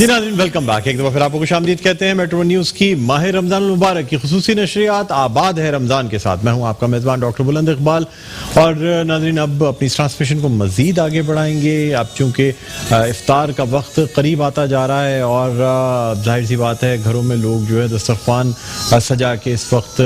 जी नाज़रीन, welcome back. एक दफ़ा फिर आपको खुशामदीद कहते हैं मेट्रो न्यूज़ की माह रमज़ान मुबारक की खुसूसी नशरियात आबाद है रमज़ान के साथ। मैं हूं आपका मेज़बान डॉक्टर बुलंद इकबाल। और नाज़रीन, अब अपनी ट्रांसमिशन को मज़ीद आगे बढ़ाएंगे। अब चूँकि इफ्तार का वक्त करीब आता जा रहा है और जाहिर सी बात है घरों में लोग जो है दस्तरखान सजा के इस वक्त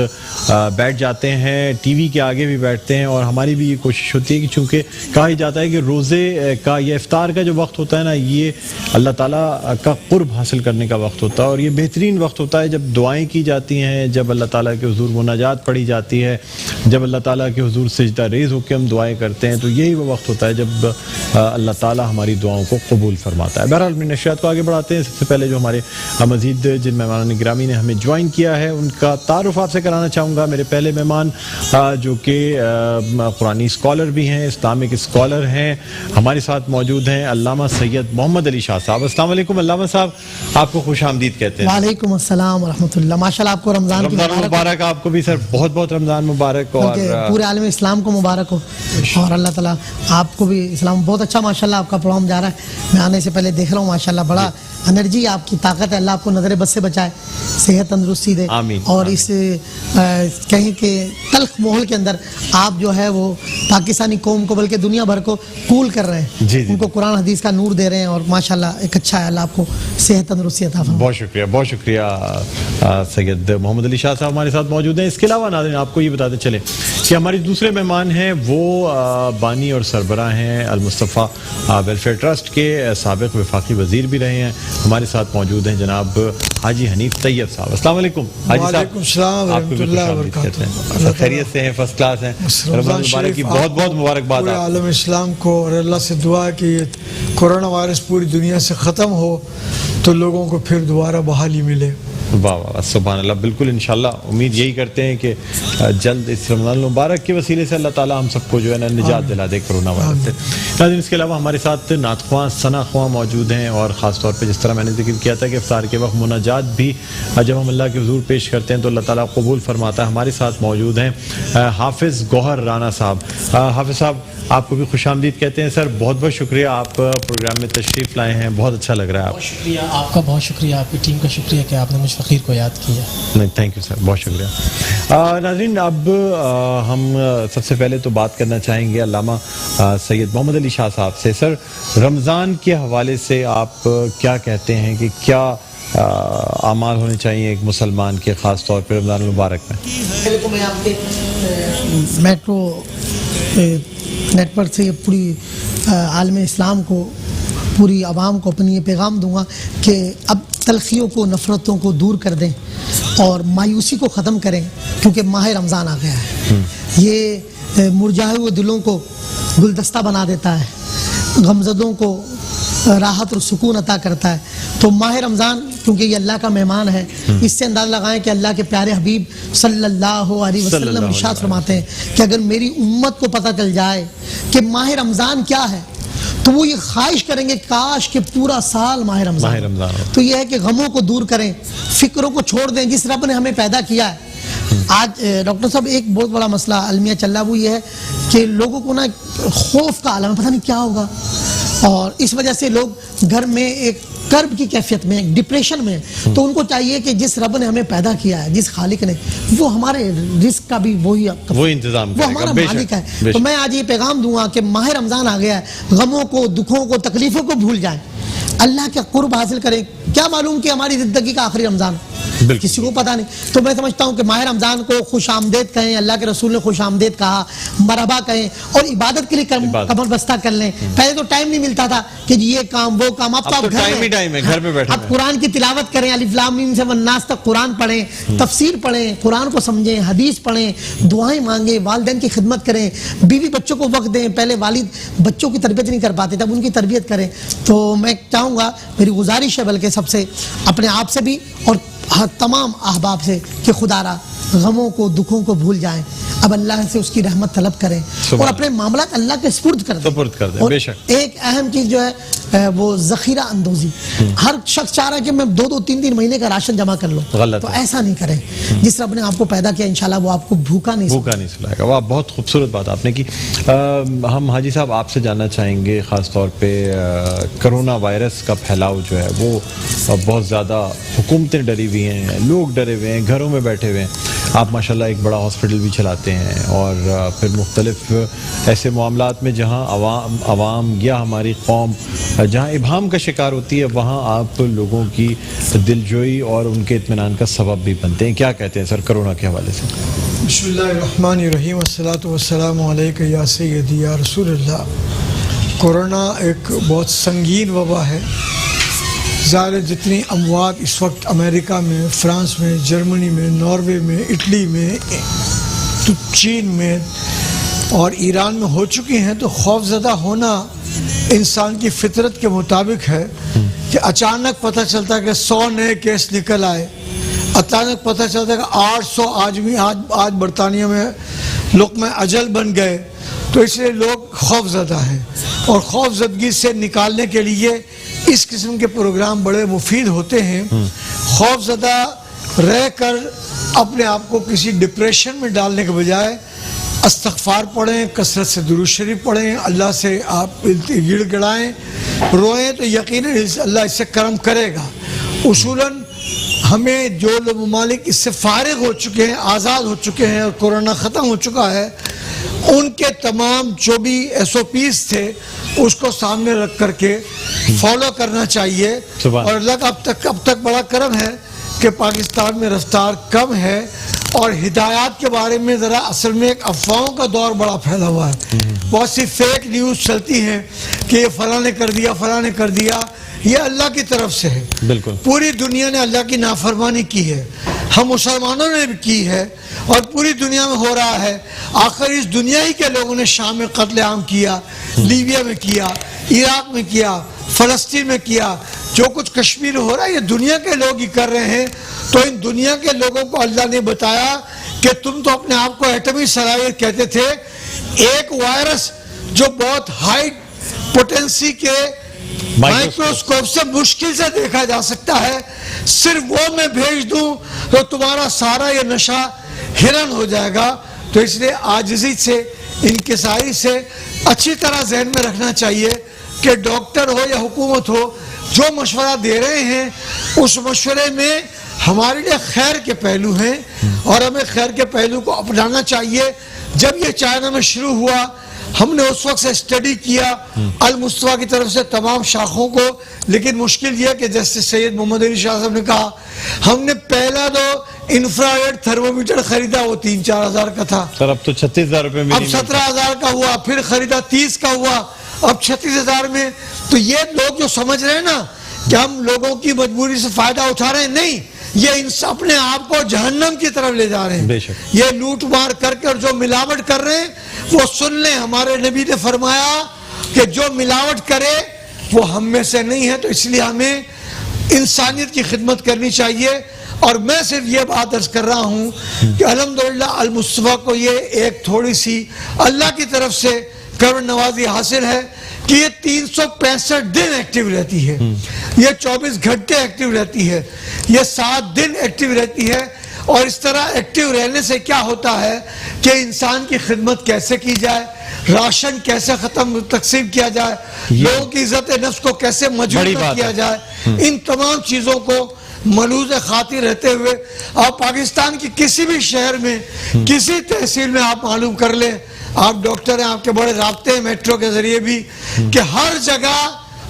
बैठ जाते हैं, टीवी के आगे भी बैठते हैं। और हमारी भी ये कोशिश होती है कि चूँकि कहा ही जाता है कि रोज़े का या इफ्तार का जो वक्त होता है ना, ये अल्लाह ताला का कुर्ब हासिल करने का वक्त होता है। और ये बेहतरीन वक्त होता है जब दुआएं की जाती हैं, जब अल्लाह ताला के हुजूर मुनाजात पढ़ी जाती है, जब अल्लाह ताला के हुजूर सिजदा रेज़ होकर हम दुआएं करते हैं। तो यही वो वक्त होता है जब अल्लाह ताला हमारी दुआओं को कबूल फरमाता है। बहरहाल अपनी नशियात को आगे बढ़ाते हैं। सबसे पहले जो हमारे मज़ीद जिन मेहमान गिरामी ने हमें ज्वाइन किया है उनका तारुफ आपसे कराना चाहूँगा। मेरे पहले मेहमान जो कि कुरानी स्कॉलर भी हैं, इस्लामिक स्कॉलर हैं, हमारे साथ मौजूद हैं अल्लामा सैयद मोहम्मद अली शाह साहब। अस्सलाम वालेकुम अल्लामा साहब, आपको खुशामदीद कहते हैं। वालेकुम अस्सलाम व रहमतुल्लाह। माशाल्लाह आपको रमज़ान मुबारक। आपको भी सर बहुत बहुत रमज़ान मुबारक और पूरे आलम इस्लाम को मुबारक हो। और अल्लाह ताला आपको भी इस्लाम बहुत अच्छा माशाल्लाह आपका प्रोग्राम जा रहा है। मैं आने से पहले देख रहा हूँ माशाल्लाह बड़ा एनर्जी आपकी, ताकत है। अल्लाह आपको नज़र बद से बचाए, सेहत तंदुरुस्ती दे। और इस कहीं के तल्ख माहौल के अंदर आप जो है वो पाकिस्तानी कौम को बल्कि दुनिया भर को कूल कर रहे हैं, उनको कुरान हदीस का नूर दे रहे हैं। और माशाल्लाह एक अच्छा है, अल्लाह आपको सेहत तंदुरुस्ती अता फरमाए। बहुत शुक्रिया, बहुत शुक्रिया। सैयद मोहम्मद अली शाह साहब हमारे साथ मौजूद हैं। इसके अलावा नाज़रीन आपको ये बताते चले कि हमारे दूसरे मेहमान हैं वो बानी और सरबराह हैं अल मुस्तफ़ा वेलफेयर ट्रस्ट के, साबिक़ वफाकी वज़ीर भी रहे हैं। हमारे साथ मौजूद हैं जनाब हाजी हनीफ तैयब साहब। अस्सलाम वालेकुम हाजी साहब, आपको भी खैरियत से हैं, फर्स्ट क्लास हैं। रमज़ान मुबारक की बहुत बहुत मुबारकबाद। पूरे आलम इस्लाम को और अल्लाह से दुआ कि कोरोना वायरस पूरी दुनिया से ख़त्म हो तो लोगों को फिर दोबारा बहाली मिले। वाह वाह, सुभान अल्लाह। बिल्कुल इंशाल्लाह उम्मीद यही करते हैं कि जल्द इस रमज़ान मुबारक के वसीले से अल्लाह ताला हम सबको जो है ना निजात दिला दे कोरोना वायरस से। नाज़रीन, इसके अलावा हमारे साथ नात ख्वां सना ख्वां मौजूद हैं। और ख़ास तौर पे जिस तरह मैंने जिक्र किया था कि इफ्तार के वक्त मुनाजात भी जब हम अल्लाह के हुजूर पेश करते हैं तो अल्लाह ताला कबूल फरमाता है। हमारे साथ मौजूद हैं हाफिज़ गौहर राना साहब। हाफिज़ साहब, आपको भी खुशामदीद कहते हैं। सर बहुत बहुत शुक्रिया, आप प्रोग्राम में तशरीफ़ लाए हैं, बहुत अच्छा लग रहा है। बहुत शुक्रिया आपका, बहुत शुक्रिया आपकी टीम का शुक्रिया कि आपने मुझ फ़कीर को याद किया। नहीं, थैंक यू सर, बहुत शुक्रिया। नाज़रीन, अब हम सबसे पहले तो बात करना चाहेंगे अल्लामा सैयद मोहम्मद अली शाह साहब से। सर, रमज़ान के हवाले से आप क्या कहते हैं कि क्या आमाल होने चाहिए एक मुसलमान के, ख़ास तौर पर रमज़ान मुबारक में? मैं आपके मेट्रो नेटवर्क से ये पूरी आलम इस्लाम को, पूरी आवाम को अपनी ये पैगाम दूंगा कि अब तलखियों को, नफ़रतों को दूर कर दें और मायूसी को ख़त्म करें, क्योंकि माह रमज़ान आ गया है। ये मुरझाए हुए दिलों को गुलदस्ता बना देता है, गमज़दों को राहत और सुकून अता करता है। तो माह रमज़ान क्योंकि ये अल्लाह का मेहमान है, इससे अंदाज़ा लगाएं कि अल्लाह के प्यारे हबीब सल्लल्लाहु अलैहि वसल्लम इरशाद फरमाते हैं कि अगर मेरी उम्मत को पता चल जाए कि माह रमज़ान क्या है तो वो ये ख्वाहिश करेंगे काश कि पूरा साल माह रमज़ान हो। तो ये है कि गमों को दूर करें, फिक्रों को छोड़ दें जिस रब ने हमें पैदा किया है। आज डॉक्टर साहब एक बहुत बड़ा मसला अलमिया चल रहा है, वो ये है कि लोगों को ना खौफ का आलम है, पता नहीं क्या होगा। और इस वजह से लोग घर में एक कर्ब की कैफियत में, डिप्रेशन में। तो उनको चाहिए कि जिस रब ने हमें पैदा किया है, जिस खालिक ने, वो हमारे रिस्क का भी वही इंतजाम करेगा, वो हमारा मालिक है। तो मैं आज ये पैगाम दूंगा कि माह रमज़ान आ गया है, गमों को, दुखों को, तकलीफों को भूल जाएं, अल्लाह का कुर्ब हासिल करें। क्या मालूम कि हमारी ज़िंदगी का आखिरी रमज़ान, किसी को पता नहीं। तो मैं समझता हूँ कि माह रमज़ान को खुश आमदेद कहें, अल्लाह के रसूल ने खुश आमदेद कहा, मरहबा कहें और इबादत के लिए कमर बस्ता कर लें। पहले तो टाइम नहीं मिलता था कि ये काम वो काम, अब तो आप घर में बैठे, अब कुरान की तिलावत करें, अलिफ लाम मीम से वन्नास तक कुरान पढ़ें, तफसीर पढ़ें, कुरान को समझें, हदीस पढ़ें, दुआएं मांगें, वालिदैन की खिदमत करें, बीवी बच्चों को वक्त दें। पहले वालिद बच्चों की तरबियत नहीं कर पाते, तब उनकी तरबियत करें। तो मैं चाहूँगा, मेरी गुजारिश है बल्कि सबसे, अपने आप से भी और तमाम अहबाब से कि खुदारा गमों को, दुखों को भूल जाएं, अब अल्लाह से उसकी रहमत तलब करें और अपने मामला अल्लाह के सुपुर्द कर दें। बेशक। एक अहम चीज़ जो है وہ ذخیرہ اندوزی. ہر شخص چاہ رہا ہے کہ میں 2-3 مہینے کا راشن جمع کر لوں, تو ایسا نہیں کریں. جس رب نے آپ کو پیدا کیا انشاءاللہ وہ آپ کو بھوکا نہیں سلائے گا. وہ بہت خوبصورت بات آپ نے کی. ہم حاجی صاحب آپ سے جاننا چاہیں گے خاص طور پہ کرونا وائرس کا پھیلاؤ جو ہے وہ بہت زیادہ, حکومتیں ڈری ہوئی ہیں, لوگ ڈرے ہوئے ہیں, گھروں میں بیٹھے ہوئے ہیں. آپ ماشاءاللہ ایک بڑا ہاسپٹل بھی چلاتے ہیں, اور پھر مختلف ایسے معاملات میں جہاں عوام یا ہماری قوم جہاں ابہام کا شکار ہوتی ہے وہاں آپ لوگوں کی دلجوئی اور ان کے اطمینان کا سبب بھی بنتے ہیں. کیا کہتے ہیں سر کرونا کے حوالے سے؟ بسم اللہ الرحمن الرحیم, والصلاۃ والسلام علیک یا سیدی یا رسول اللہ. کورونا ایک بہت سنگین وبا ہے. ظاہر جتنی اموات اس وقت امریکہ میں, فرانس میں, جرمنی میں, ناروے میں, اٹلی میں, چین میں اور ایران میں ہو چکی ہیں, تو خوف زدہ ہونا انسان کی فطرت کے مطابق ہے. کہ اچانک پتہ چلتا ہے کہ 100 نئے کیس نکل آئے, اچانک پتہ چلتا ہے کہ 800 آدمی آج برطانیہ میں لقمہ اجل بن گئے, تو اس لیے لوگ خوف زدہ ہیں. اور خوف زدگی سے نکالنے کے لیے اس قسم کے پروگرام بڑے مفید ہوتے ہیں. خوف زدہ رہ کر اپنے آپ کو کسی ڈپریشن میں ڈالنے کے بجائے استغفار پڑھیں, کثرت سے درود شریف پڑھیں, اللہ سے آپ گڑ گڑائیں, روئیں, تو یقیناً اللہ اس سے کرم کرے گا. اصولاً ہمیں جو لوگ ممالک اس سے فارغ ہو چکے ہیں, آزاد ہو چکے ہیں اور کورونا ختم ہو چکا ہے, ان کے تمام جو بھی SOPs تھے اس کو سامنے رکھ کر کے فالو کرنا چاہیے. اور اللہ کا اب تک بڑا کرم ہے کہ پاکستان میں رفتار کم ہے, اور ہدایات کے بارے میں ذرا اصل میں ایک افواہوں کا دور بڑا پھیلا ہوا ہے. بہت سی فیک نیوز چلتی ہیں کہ یہ فلاں نے کر دیا, فلاں نے کر دیا. یہ اللہ کی طرف سے ہے. بالکل پوری دنیا نے اللہ کی نافرمانی کی ہے, ہم مسلمانوں نے بھی کی ہے, اور پوری دنیا میں ہو رہا ہے. آخر اس دنیا ہی کے لوگوں نے شام میں قتل عام کیا, لیبیا میں کیا, عراق میں کیا, فلسطین میں کیا, جو کچھ کشمیر میں ہو رہا ہے یہ دنیا کے لوگ ہی کر رہے ہیں. تو ان دنیا کے لوگوں کو اللہ نے بتایا کہ تم تو اپنے آپ کو ایٹمی صلاحیت کہتے تھے. ایک وائرس جو بہت ہائی پوٹینسی کے مائکروسکوپ سے مشکل سے دیکھا جا سکتا ہے, صرف وہ میں بھیج دوں تو تمہارا سارا یہ نشہ ہرن ہو جائے گا. تو اس لیے عاجزی سے, انکساری سے اچھی طرح ذہن میں رکھنا چاہیے کہ ڈاکٹر ہو یا حکومت ہو, جو مشورہ دے رہے ہیں اس مشورے میں ہمارے لیے خیر کے پہلو ہیں, اور ہمیں خیر کے پہلو کو اپنانا چاہیے. جب یہ چائنا میں شروع ہوا ہم نے اس وقت سے اسٹڈی کیا المصطفیٰ کی طرف سے تمام شاخوں کو, لیکن مشکل یہ کہ جیسے سید محمد علی شاہ صاحب نے کہا, ہم نے پہلا تو انفراریڈ تھرمومیٹر خریدا, وہ 3-4 ہزار کا تھا. سر اب تو 36,000 روپے میں, اب 17,000 کا ہوا, پھر خریدا 30 کا ہوا, اب 36,000 میں. تو یہ لوگ جو سمجھ رہے ہیں نا کہ ہم لوگوں کی مجبوری سے فائدہ اٹھا رہے ہیں, نہیں, یہ اپنے آپ کو جہنم کی طرف لے جا رہے ہیں. یہ لوٹ مار کر کے اور جو ملاوٹ کر رہے ہیں وہ سن لیں, ہمارے نبی نے فرمایا کہ جو ملاوٹ کرے وہ ہم میں سے نہیں ہے. تو اس لیے ہمیں انسانیت کی خدمت کرنی چاہیے. اور میں صرف یہ بات عرض کر رہا ہوں کہ الحمدللہ المصطفیٰ کو یہ ایک تھوڑی سی اللہ کی طرف سے کرم نوازی حاصل ہے کہ یہ 365 دن ایکٹیو رہتی ہے, یہ 24 گھنٹے ایکٹیو رہتی ہے, یہ 7 دن ایکٹیو رہتی ہے. اور اس طرح ایکٹیو رہنے سے کیا ہوتا ہے کہ انسان کی خدمت کیسے کی جائے, راشن کیسے تقسیم کیا جائے, لوگوں کی عزت نفس کو کیسے مجبور کیا جائے, ان تمام چیزوں کو ملوز خاطر رہتے ہوئے آپ پاکستان کی کسی بھی شہر میں, کسی تحصیل میں آپ معلوم کر لیں, آپ ڈاکٹر ہیں, آپ کے بڑے رابطے ہیں میٹرو کے ذریعے بھی, کہ ہر جگہ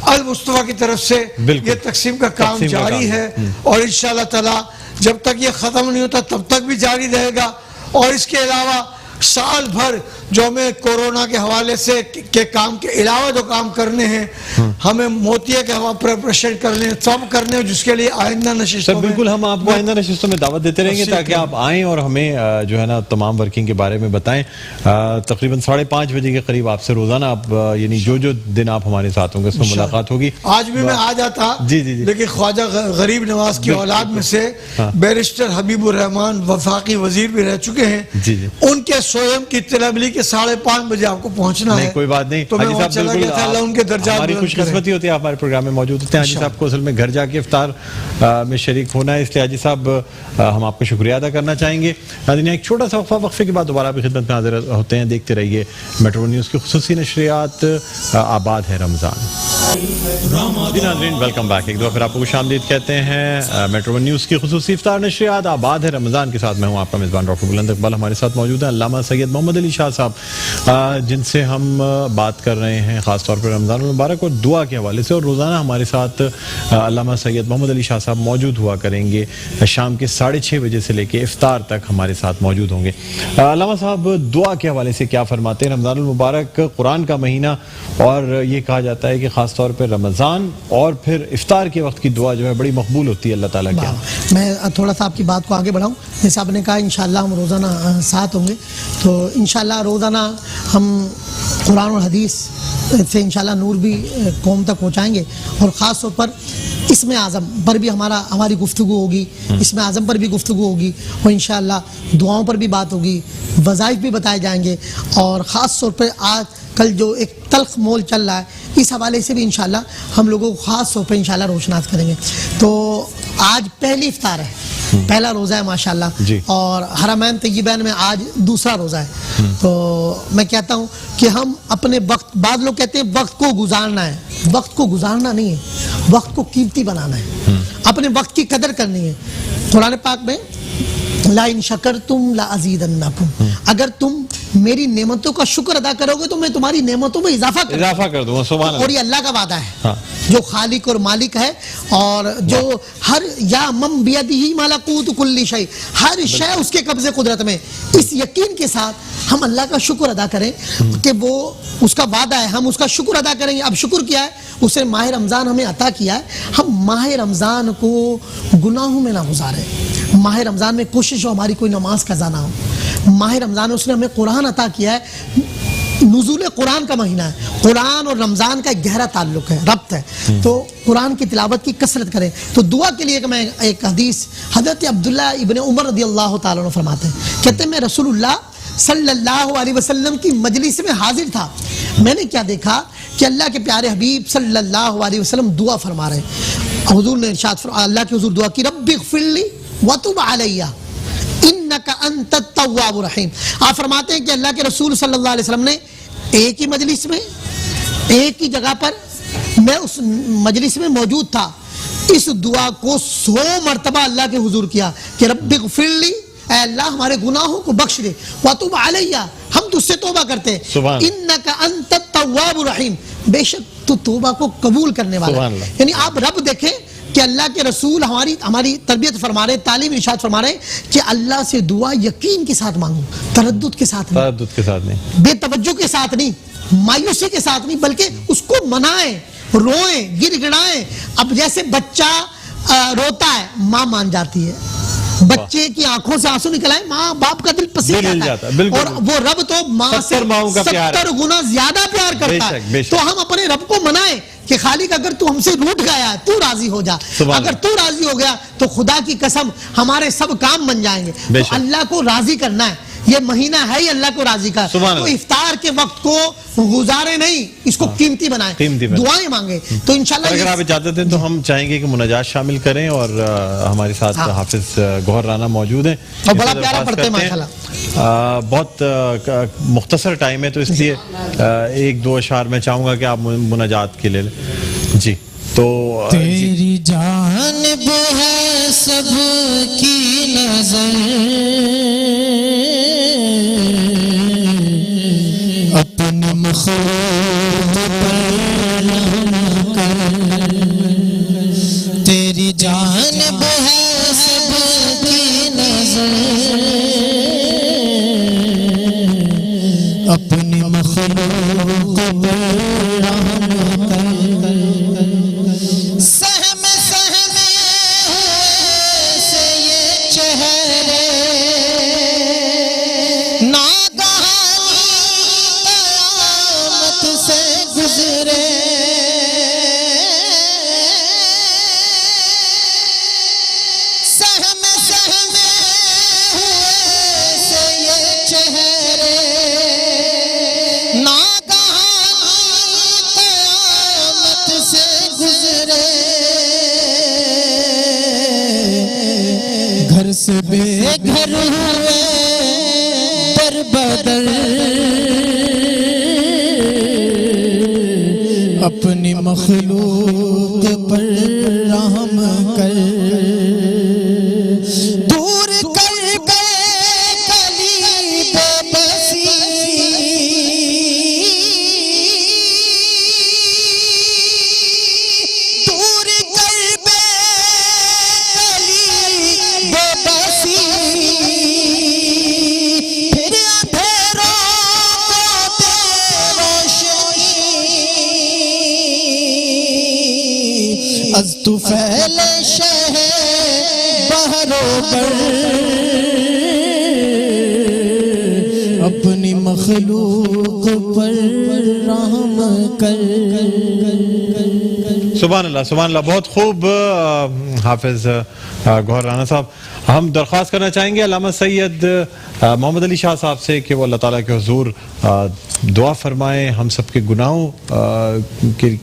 المصطفیٰ کی طرف سے یہ تقسیم کا کام جاری ہے. اور انشاءاللہ تعالی جب تک یہ ختم نہیں ہوتا تب تک بھی جاری رہے گا. اور اس کے علاوہ سال بھر جو ہمیں کورونا کے حوالے سے کے کام کے علاوہ جو کام کرنے ہیں, ہمیں موتیہ کے ہوا پریپریشن کرنے سب کرنے, جس کے لیے آئندہ نشستوں میں بالکل ہم آپ کو آئندہ نشستوں میں دعوت دیتے رہیں گے تاکہ آپ آئیں اور ہمیں جو ہے نا تمام ورکنگ کے بارے میں بتائیں. تقریباً 5:30 بجے کے قریب آپ سے روزانہ آپ یعنی جو دن آپ ہمارے ساتھ ہوں گے اس میں ملاقات ہوگی. آج بھی میں آ جاتا, لیکن خواجہ غریب نواز کی اولاد میں سے بیرسٹر حبیب الرحمان وفاقی وزیر بھی رہ چکے ہیں, ان کے स्वयं की इत्तला मिली कि 5:30 बजे आपको पहुंचना नहीं है। कोई बात नहीं तो मैं हाजी वहाँ साहब चला बिल्कुल गया था, अल्लाह उनके दर्जात हमारी बुलंद खुशकिस्मती होती है आप हमारे प्रोग्राम में मौजूद होते हैं हाजी साहब को असल में घर जाके इफ्तार में शरीक होना है, इसलिए हाजी साहब हम आपका शुक्रिया अदा करना चाहेंगे। नाज़रीन एक छोटा सा वक्फे के बाद दोबारा आपकी खिदमत में हाजिर होते हैं। देखते रहिए मेट्रो न्यूज़ की खुसूसी नशरियात आबाद है रमज़ान। नाज़रीन वेलकम बैक, एक दफ़ा फिर आपको खुशामदीद कहते हैं मेट्रो न्यूज़ की खुसूसी इफ्तार नशरियात आबाद है रमज़ान के साथ मैं हूँ आपका मेज़बान डॉक्टर बुलंद इकबाल। हमारे साथ मौजूद है अल्लामा सैयद मोहम्मद अली शाह साहब, जिनसे हम बात कर रहे हैं ख़ास तौर पर रमज़ान मुबारक और दुआ के हवाले से। और रोज़ाना हमारे साथ अल्लामा सैयद मोहम्मद अली शाह साहब मौजूद हुआ करेंगे, शाम के 6:30 बजे से लेकर इफ्तार तक हमारे साथ मौजूद होंगे। अल्लामा साहब दुआ के हवाले से क्या फरमाते हैं? रमज़ान मुबारक कुरान का महीना और ये कहा जाता है कि ख़ास तौर पर रमज़ान और फिर इफ्तार के वक्त की दुआ जो है बड़ी मकबूल होती है अल्लाह ताला के यहाँ। मैं थोड़ा सा आपकी बात को आगे बढ़ाऊं, जैसे आपने कहा इंशाअल्लाह हम रोज़ाना साथ होंगे, तो इंशाअल्लाह रोज़ाना हम कुरान और हदीस से इंशाअल्लाह नूर भी कौम तक पहुँचाएंगे। और ख़ास तौर पर इसमें आज़म पर भी हमारी गुफ्तगू होगी, इसमें आज़म पर भी गुफ्तगू होगी और इंशाअल्लाह दुआओं पर भी बात होगी, वज़ाइफ भी बताए जाएंगे। और ख़ास तौर पर आज कल जो एक तल्ख मोल चल रहा है, इस हवाले से भी इंशाअल्लाह हम लोगों को ख़ास तौर पर इंशाअल्लाह रोशनास करेंगे। तो आज पहली इफ्तार है, पहला रोज़ा है माशाअल्लाह, और हरमैन तय्यबैन में आज दूसरा रोज़ा है। तो मैं कहता हूँ कि हम अपने वक्त, बाद लोग कहते हैं वक्त को गुजारना है, वक्त को गुजारना नहीं है, वक्त को कीमती बनाना है, अपने वक्त की कदर करनी है। कुरान पाक में ला इन शकरतुम ला अज़ीदन्नकुम, अगर तुम मेरी नेमतों का शुक्र अदा करोगे तो मैं तुम्हारी नेमतों में इजाफा कर दूंगा। सुभान अल्लाह। और ये अल्लाह का वादा है, हाँ। जो खालिक और मालिक है और जो हर या मम बियदिही मलकूत कुल्ली शै, हर शय उसके कब्जे कुदरत में। इस यकीन के साथ हम अल्लाह का शुक्र अदा करें कि वो उसका वादा है, हम उसका शुक्र अदा करेंगे। अब शुक्र क्या है? उसे माह रमज़ान हमें अता किया है, हम माह रमज़ान को गुनाहों में ना गुजारें। माह रमज़ान में कोशिश हो हमारी कोई नमाज कज़ा ना हो। माह रमज़ान में उसने हमें कुरान अता किया है, नुज़ूल कुरान का महीना है, कुरान और रमज़ान का एक गहरा ताल्लुक है, रब्त है। तो कुरान की तिलावत की कसरत करें। तो दुआ के लिए मैं एक हदीस हज़रत अब्दुल्ला इब्न उमर रज़ियल्लाहु ताला अन्हु फरमाते हैं, कहते हैं मैं रसूलुल्लाह सल्लल्लाहु अलैहि वसल्लम की मजलिस में हाजिर था, मैंने क्या देखा कि अल्लाह के प्यारे हबीब सल्लल्लाहु अलैहि वसल्लम दुआ फरमा रहे हैं। हुजूर ने इरशाद फरमाया, अल्लाह के हुजूर दुआ की, रब्बिग़फिरली वतुब अलैया इन्नका अंतत तव्वाबुर रहीम। आप फरमाते हैं कि अल्लाह के रसूल सल्लल्लाहु अलैहि वसल्लम ने एक ही मजलिस में, एक ही जगह पर, मैं उस मजलिस में मौजूद था, इस दुआ को 100 मरतबा अल्लाह के हुजूर किया कि रब्बिग़फिरली, ऐ अल्लाह हमारे गुनाहों को बख्श दे, वतुब अलैया, हम तुझसे तौबा करते हैं, इन्नका अंतत तव्वाबुर रहीम, बेशक तू तौबा को कबूल करने वाला है। यानी आप रब देखें कि अल्लाह के रसूल हमारी तरबियत फरमा रहे, तालीम इरशाद फरमा रहे कि अल्लाह से दुआ यकीन के साथ मांगो, तरद्दुद के साथ नहीं, बेतवज्जो के साथ नहीं, मायूसी के साथ नहीं, बल्कि उसको मनाएं, रोएं, गिड़गिड़ाएं। अब जैसे बच्चा रोता है, माँ मान जाती है, बच्चे की आंखों से आंसू निकल आए, माँ बाप का दिल पसीज जाता है। और वो रब तो माँ से 70 गुना ज्यादा प्यार करता है। तो हम अपने रब को मनाएं कि खालिक अगर तू हमसे रूठ गया है, तू राजी हो जा, अगर तू राजी हो गया तो खुदा की कसम हमारे सब काम बन जाएंगे। तो अल्लाह को राजी करना है, ये महीना है ही अल्लाह को राजी का। तो इफ्तार के वक्त को गुजारे नहीं, इसको कीमती बनाएं, दुआएं मांगे। तो इंशाल्लाह अगर आप इजाजत दें तो हम चाहेंगे कि मुनाजात शामिल करें और हमारे साथ हाफिज गौहर राना मौजूद हैं और बड़ा प्यारा पढ़ते हैं माशाल्लाह। बहुत मुख्तसर टाइम है तो इसलिए 1-2 अशार मैं चाहूंगा कि आप मुनाजात के ले लें जी। तो तेरी जानिब है सबकी नजर, अपने मखलूक पर रहम कर, तेरी जानिब है सबकी नजर, अपने मखलूक पर रहम कर। بس بے گھر ہوئے در بدر اپنی مخلوق پر رحم کر دور کر گئے کلیب بسی دور کر گئے کلیب بسی پھر اندھیروں کو دے روشنی از تو فعل شہ بہرو بر اپنی مخلوق پر رحم کر سبحان اللہ بہت خوب حافظ گوہر رانا صاحب. ہم درخواست کرنا چاہیں گے علامہ سید محمد علی شاہ صاحب سے کہ وہ اللہ تعالیٰ کے حضور دعا فرمائیں, ہم سب کے گناہوں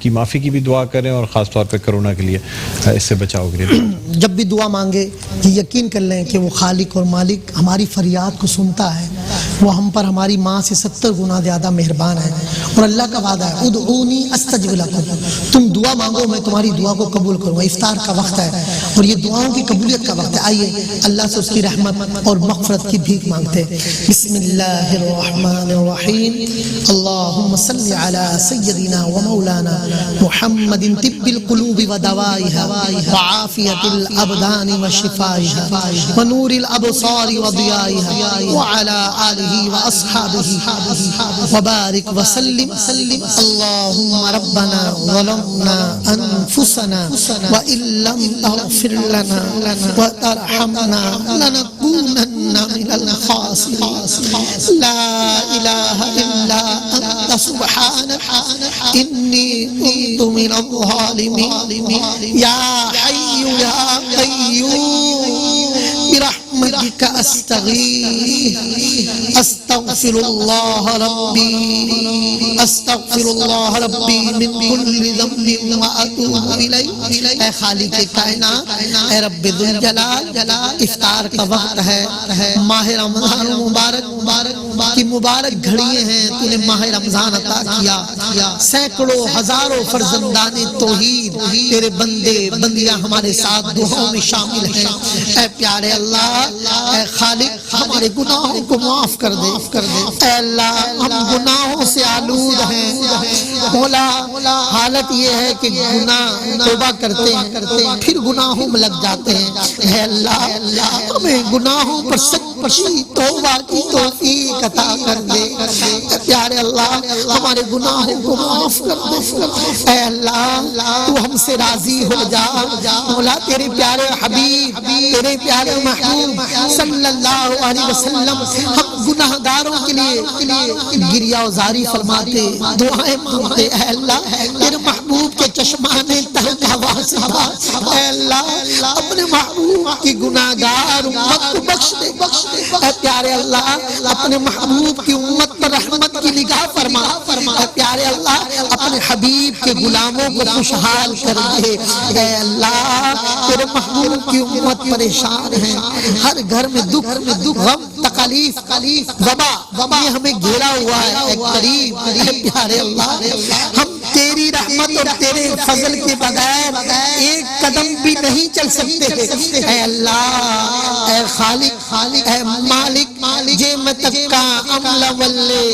کی معافی کی بھی دعا کریں, اور خاص طور پہ کرونا کے لیے اس سے بچاؤ کے لیے. جب بھی دعا مانگے یہ یقین کر لیں کہ وہ خالق اور مالک ہماری فریاد کو سنتا ہے. وہ ہم پر ہماری ماں سے 70 گنا زیادہ مہربان ہے, اور اللہ کا وعدہ ہے ادعونی استجب لکم, تم دعا مانگو میں تمہاری دعا کو قبول کروں گا. افطار کا وقت ہے اور یہ دعاؤں کی قبولیت کا وقت ہے. آئیے اللہ سے اس کی رحمت اور مغفرت کی بھیک مانگتے ہیں. بسم اللہ الرحمن الرحیم. اللہم صلی علی سیدنا و مولانا محمد طب القلوب و دوائها وعافیت الابدان و شفائها و نور الابصار و ضیائها وعلى آلہ و اصحابہ وبارک وسلم. اللہم ربنا ظلمنا انفسنا وان لم تغفر لنا وترحمنا لنكونن من الخاسرين. لا الہ الا انت سبحانك انی کنت من الظالمین. یا حی یا قیوم برحمتک استغیث استغفر اللہ ربی من کل ذنب واتوب الیہ. اے خالق کائنات, اے رب ذوالجلال, افطار کا وقت ہے, ماہ رمضان مبارک کی مبارک گھڑیاں ہیں تو نے ماہ رمضان عطا کیا. سینکڑوں ہزاروں فرزندان توحید تیرے بندے بندیاں ہمارے ساتھ دعاؤں میں شامل ہیں. اے پیارے اللہ, اے خالق ہمارے گناہوں کو معاف کر دے. اے اللہ ہم گناہوں سے آلود ہیں. مولا حالت یہ ہے کہ گناہ توبہ کرتے ہیں پھر گناہوں میں لگ جاتے ہیں. اے اللہ ہمیں گناہوں پر سچی توبہ کی توفیق عطا کر دے. پیارے اللہ ہمارے گناہوں کو معاف کر دے. اے اللہ تو ہم سے راضی ہو جا. مولا تیرے پیارے حبیب تیرے پیارے محبوب صلی اللہ علیہ وسلم ہم گناہگاروں کے لیے گریہ وزاری فرماتے, دعائیں مانگتے. اے اللہ تیرے محبوب کے چشمانے تہنگ ہوا سے اے اللہ اپنے محبوب کی گناہگار امت کو بخش دے. اے پیارے اللہ اپنے محبوب کی امت پر رحمت کی نگاہ فرما. اے پیارے اللہ اپنے حبیب کے غلاموں کو خوشحال کر دے. اے اللہ تیرے محبوب کی امت پریشان ہے, ہر گھر میں دکھ غم تکالیف وبا یہ ہمیں گھیرا ہوا ہے. اے کریم, اے پیارے اللہ ہم تیری رحمت اور تیرے فضل کے بغیر ایک قدم بھی نہیں چل سکتے. اے اللہ اے خالق اے مالک جے میں تک کا عمل واللے